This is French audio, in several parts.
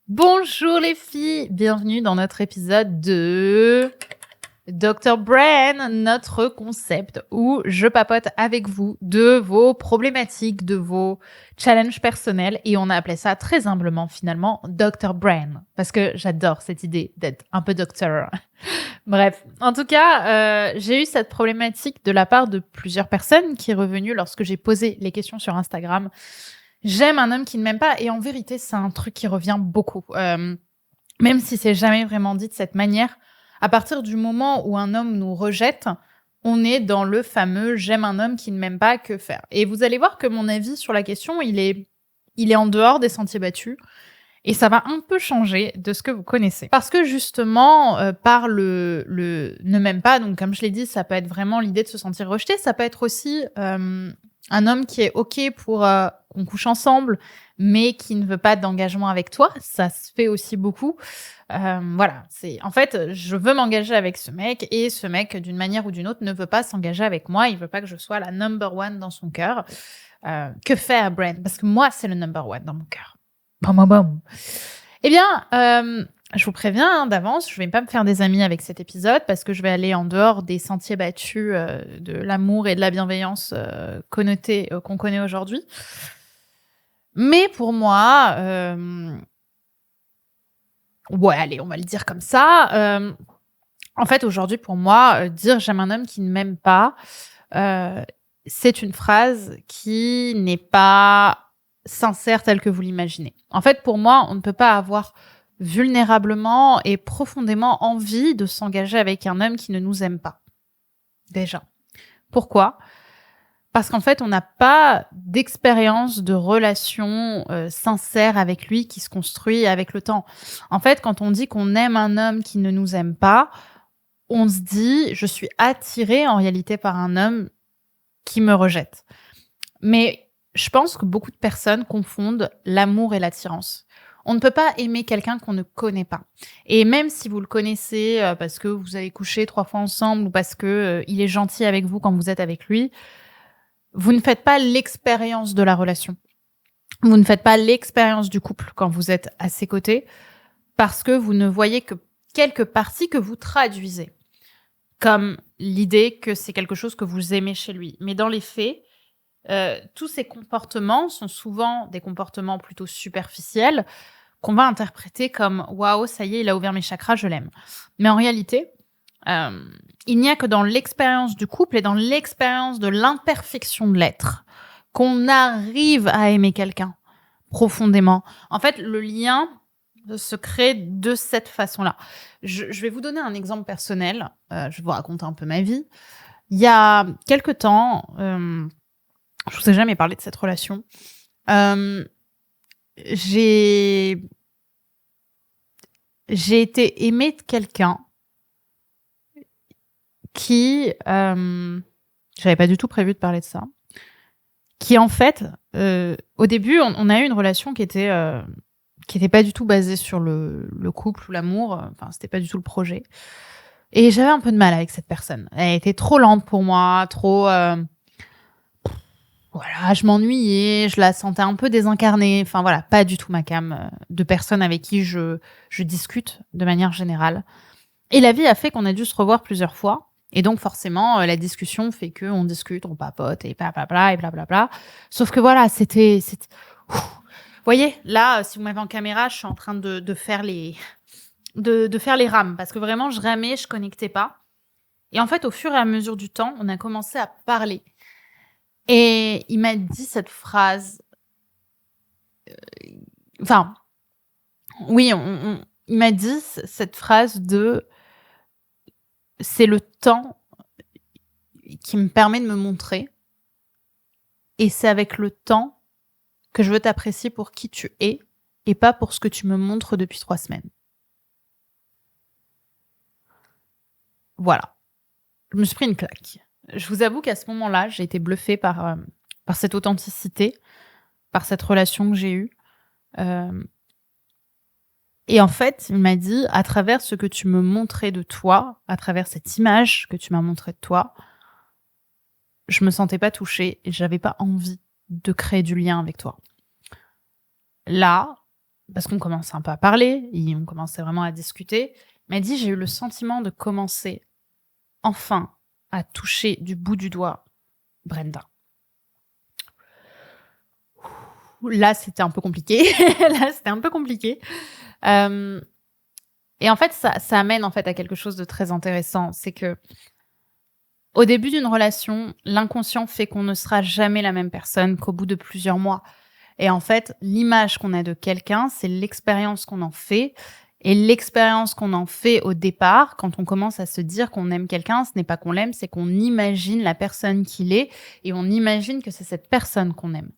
Bonjour les filles, bienvenue dans notre épisode de Dr. Brain, notre concept où je papote avec vous de vos problématiques, de vos challenges personnels et on a appelé ça très humblement finalement Dr. Brain parce que j'adore cette idée d'être un peu docteur. Bref, en tout cas, j'ai eu cette problématique de la part de plusieurs personnes qui est revenue lorsque j'ai posé les questions sur Instagram. J'aime un homme qui ne m'aime pas et en vérité, c'est un truc qui revient beaucoup. Même si c'est jamais vraiment dit de cette manière, à partir du moment où un homme nous rejette, on est dans le fameux j'aime un homme qui ne m'aime pas, que faire? Et vous allez voir que mon avis sur la question, il est en dehors des sentiers battus et ça va un peu changer de ce que vous connaissez. Parce que justement, par le ne m'aime pas, donc comme je l'ai dit, ça peut être vraiment l'idée de se sentir rejeté, ça peut être aussi un homme qui est OK pour qu'on couche ensemble, mais qui ne veut pas d'engagement avec toi. Ça se fait aussi beaucoup. Voilà, c'est en fait, je veux m'engager avec ce mec et ce mec, d'une manière ou d'une autre, ne veut pas s'engager avec moi. Il veut pas que je sois la number one dans son cœur. Que faire, Brent? Parce que moi, c'est le number one dans mon cœur. Bam, bam, bam. Eh bien, je vous préviens d'avance, je vais pas me faire des amis avec cet épisode parce que je vais aller en dehors des sentiers battus de l'amour et de la bienveillance connotée qu'on connaît aujourd'hui. Mais pour moi, ouais, allez, on va le dire comme ça. En fait, aujourd'hui, pour moi, dire j'aime un homme qui ne m'aime pas, c'est une phrase qui n'est pas sincère telle que vous l'imaginez. En fait, pour moi, on ne peut pas avoir vulnérablement et profondément envie de s'engager avec un homme qui ne nous aime pas. Déjà. Pourquoi ? Parce qu'en fait, on n'a pas d'expérience de relation sincère avec lui qui se construit avec le temps. En fait, quand on dit qu'on aime un homme qui ne nous aime pas, on se dit, je suis attirée en réalité par un homme qui me rejette. Mais je pense que beaucoup de personnes confondent l'amour et l'attirance. On ne peut pas aimer quelqu'un qu'on ne connaît pas. Et même si vous le connaissez parce que vous avez couché 3 fois ensemble ou parce que il est gentil avec vous quand vous êtes avec lui, vous ne faites pas l'expérience de la relation. Vous ne faites pas l'expérience du couple quand vous êtes à ses côtés parce que vous ne voyez que quelques parties que vous traduisez comme l'idée que c'est quelque chose que vous aimez chez lui. Mais dans les faits, tous ces comportements sont souvent des comportements plutôt superficiels qu'on va interpréter comme « Waouh, ça y est, il a ouvert mes chakras, je l'aime ». Mais en réalité, il n'y a que dans l'expérience du couple et dans l'expérience de l'imperfection de l'être qu'on arrive à aimer quelqu'un profondément. En fait, le lien se crée de cette façon-là. Je vais vous donner un exemple personnel. Je vais vous raconter un peu ma vie. Il y a quelque temps, je vous ai jamais parlé de cette relation. J'ai été aimée de quelqu'un qui, j'avais pas du tout prévu de parler de ça, qui en fait, au début, on a eu une relation qui était pas du tout basée sur le couple ou l'amour. Enfin, c'était pas du tout le projet. Et j'avais un peu de mal avec cette personne. Elle était trop lente pour moi, trop... voilà, je m'ennuyais, je la sentais un peu désincarnée. Enfin voilà, pas du tout ma came de personne avec qui je discute de manière générale. Et la vie a fait qu'on a dû se revoir plusieurs fois. Et donc forcément, la discussion fait qu'on discute, on papote et blablabla et blablabla. Sauf que voilà, c'était... Vous voyez, là, si vous m'avez en caméra, je suis en train de faire les... de faire les rames. Parce que vraiment, je ramais, je connectais pas. Et en fait, au fur et à mesure du temps, on a commencé à parler. Et il m'a dit cette phrase. Enfin, oui, il m'a dit cette phrase de « c'est le temps qui me permet de me montrer et c'est avec le temps que je veux t'apprécier pour qui tu es et pas pour ce que tu me montres depuis 3 semaines. » Voilà. Je me suis pris une claque. Je vous avoue qu'à ce moment-là, j'ai été bluffée par cette authenticité, par cette relation que j'ai eue. Et en fait, il m'a dit, à travers ce que tu me montrais de toi, à travers cette image que tu m'as montrée de toi, je me sentais pas touchée et j'avais pas envie de créer du lien avec toi. Là, parce qu'on commençait un peu à parler et on commençait vraiment à discuter. Il m'a dit: «J'ai eu le sentiment de commencer enfin à toucher du bout du doigt Brenda». Là, c'était un peu compliqué. Là, c'était un peu compliqué. Hem et en fait, ça amène, en fait, à quelque chose de très intéressant. C'est que au début d'une relation, l'inconscient fait qu'on ne sera jamais la même personne qu'au bout de plusieurs mois. Et en fait, l'image qu'on a de quelqu'un, c'est l'expérience qu'on en fait. Et l'expérience qu'on en fait au départ, quand on commence à se dire qu'on aime quelqu'un, ce n'est pas qu'on l'aime, c'est qu'on imagine la personne qu'il est et on imagine que c'est cette personne qu'on aime.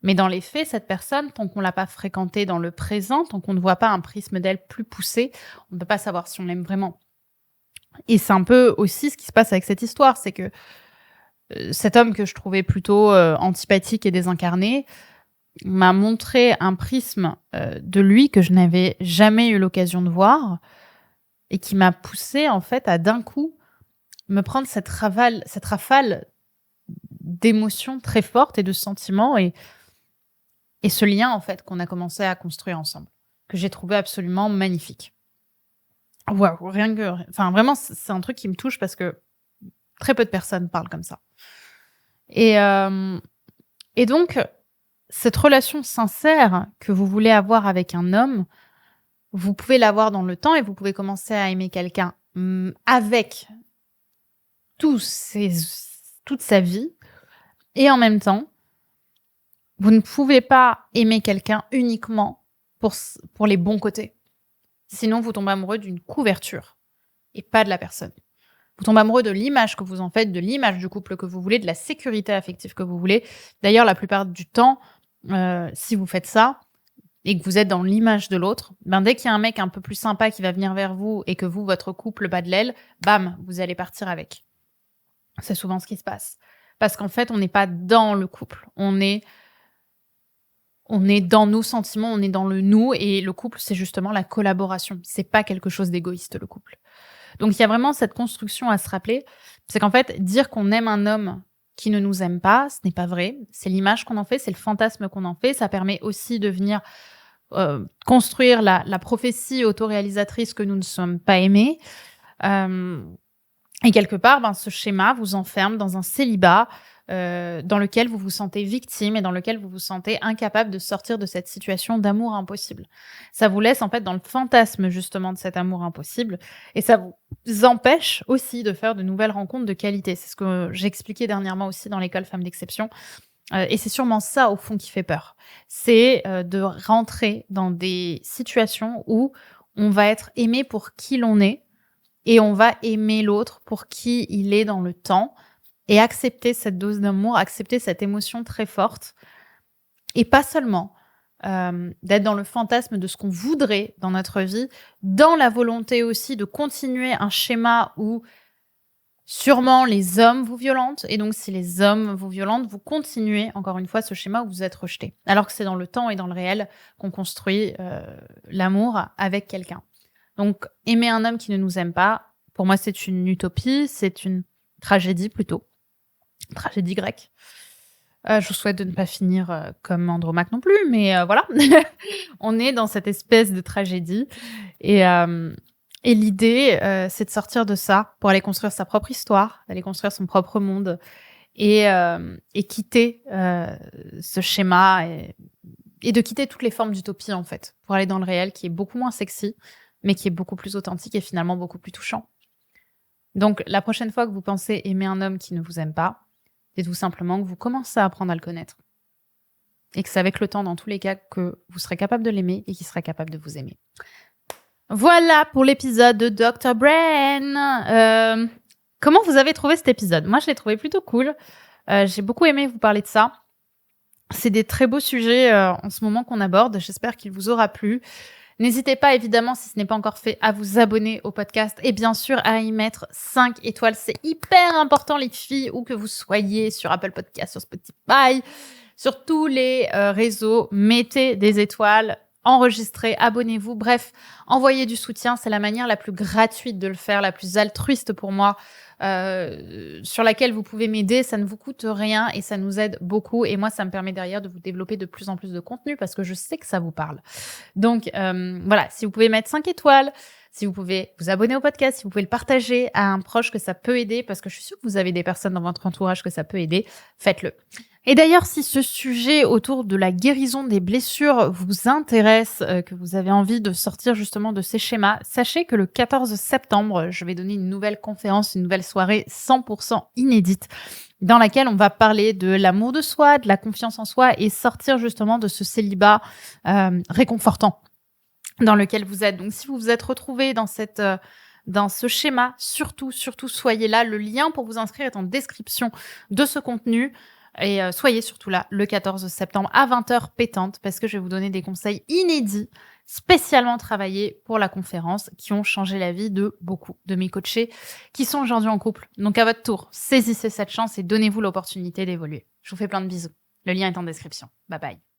Mais dans les faits, cette personne, tant qu'on l'a pas fréquentée dans le présent, tant qu'on ne voit pas un prisme d'elle plus poussé, on ne peut pas savoir si on l'aime vraiment. Et c'est un peu aussi ce qui se passe avec cette histoire, c'est que cet homme que je trouvais plutôt antipathique et désincarné, m'a montré un prisme, de lui que je n'avais jamais eu l'occasion de voir et qui m'a poussée, en fait, à d'un coup me prendre cette rafale d'émotions très fortes et de sentiments et ce lien, en fait, qu'on a commencé à construire ensemble, que j'ai trouvé absolument magnifique. Waouh, rien que enfin, vraiment, c'est un truc qui me touche parce que très peu de personnes parlent comme ça et hem et donc cette relation sincère que vous voulez avoir avec un homme, vous pouvez l'avoir dans le temps et vous pouvez commencer à aimer quelqu'un, avec tous ses toute sa vie et en même temps, vous ne pouvez pas aimer quelqu'un uniquement pour les bons côtés. Sinon, vous tombez amoureux d'une couverture et pas de la personne. Vous tombez amoureux de l'image que vous en faites, de l'image du couple que vous voulez, de la sécurité affective que vous voulez. D'ailleurs, la plupart du temps, si vous faites ça et que vous êtes dans l'image de l'autre, ben dès qu'il y a un mec un peu plus sympa qui va venir vers vous et que vous, votre couple bat de l'aile, bam, vous allez partir avec. C'est souvent ce qui se passe. Parce qu'en fait, on n'est pas dans le couple. On est dans nos sentiments, on est dans le nous et le couple, c'est justement la collaboration. C'est pas quelque chose d'égoïste, le couple. Donc il y a vraiment cette construction à se rappeler. C'est qu'en fait, dire qu'on aime un homme qui ne nous aime pas, ce n'est pas vrai. C'est l'image qu'on en fait, c'est le fantasme qu'on en fait. Ça permet aussi de venir construire la prophétie autoréalisatrice que nous ne sommes pas aimés. Et quelque part, ben, ce schéma vous enferme dans un célibat dans lequel vous vous sentez victime et dans lequel vous vous sentez incapable de sortir de cette situation d'amour impossible. Ça vous laisse en fait dans le fantasme justement de cet amour impossible et ça vous empêche aussi de faire de nouvelles rencontres de qualité. C'est ce que j'expliquais dernièrement aussi dans l'école Femmes d'Exception. Et c'est sûrement ça au fond qui fait peur. C'est de rentrer dans des situations où on va être aimé pour qui l'on est et on va aimer l'autre pour qui il est dans le temps et accepter cette dose d'amour, accepter cette émotion très forte et pas seulement d'être dans le fantasme de ce qu'on voudrait dans notre vie, dans la volonté aussi de continuer un schéma où sûrement les hommes vous violentent et donc si les hommes vous violentent, vous continuez encore une fois ce schéma où vous êtes rejeté. Alors que c'est dans le temps et dans le réel qu'on construit l'amour avec quelqu'un. Donc aimer un homme qui ne nous aime pas, pour moi c'est une utopie, c'est une tragédie plutôt, tragédie grecque. Je vous souhaite de ne pas finir comme Andromaque non plus, mais voilà, on est dans cette espèce de tragédie et l'idée, c'est de sortir de ça pour aller construire sa propre histoire, d'aller construire son propre monde et quitter ce schéma et de quitter toutes les formes d'utopie, en fait, pour aller dans le réel qui est beaucoup moins sexy, mais qui est beaucoup plus authentique et finalement beaucoup plus touchant. Donc, la prochaine fois que vous pensez aimer un homme qui ne vous aime pas, dites-vous simplement que vous commencez à apprendre à le connaître et que c'est avec le temps, dans tous les cas, que vous serez capable de l'aimer et qu'il sera capable de vous aimer. Voilà pour l'épisode de Dr. Brain. Comment vous avez trouvé cet épisode ? Moi, je l'ai trouvé plutôt cool. J'ai beaucoup aimé vous parler de ça. C'est des très beaux sujets en ce moment qu'on aborde. J'espère qu'il vous aura plu. N'hésitez pas, évidemment, si ce n'est pas encore fait, à vous abonner au podcast et bien sûr à y mettre 5 étoiles. C'est hyper important, les filles, où que vous soyez, sur Apple Podcast, sur Spotify, sur tous les réseaux. Mettez des étoiles. enregistrez, abonnez-vous. Bref, envoyez du soutien. C'est la manière la plus gratuite de le faire, la plus altruiste pour moi, sur laquelle vous pouvez m'aider. Ça ne vous coûte rien et ça nous aide beaucoup. Et moi, ça me permet derrière de vous développer de plus en plus de contenu parce que je sais que ça vous parle. Donc, voilà, si vous pouvez mettre 5 étoiles, si vous pouvez vous abonner au podcast, si vous pouvez le partager à un proche que ça peut aider, parce que je suis sûre que vous avez des personnes dans votre entourage que ça peut aider, faites-le. Et d'ailleurs, si ce sujet autour de la guérison des blessures vous intéresse, que vous avez envie de sortir justement de ces schémas, sachez que le 14 septembre, je vais donner une nouvelle conférence, une nouvelle soirée 100% inédite, dans laquelle on va parler de l'amour de soi, de la confiance en soi et sortir justement de ce célibat réconfortant dans lequel vous êtes. Donc, si vous vous êtes retrouvé dans dans ce schéma, surtout, soyez là. Le lien pour vous inscrire est en description de ce contenu. Et soyez surtout là le 14 septembre à 20h pétante parce que je vais vous donner des conseils inédits, spécialement travaillés pour la conférence, qui ont changé la vie de beaucoup de mes coachés qui sont aujourd'hui en couple. Donc à votre tour, saisissez cette chance et donnez-vous l'opportunité d'évoluer. Je vous fais plein de bisous. Le lien est en description. Bye bye.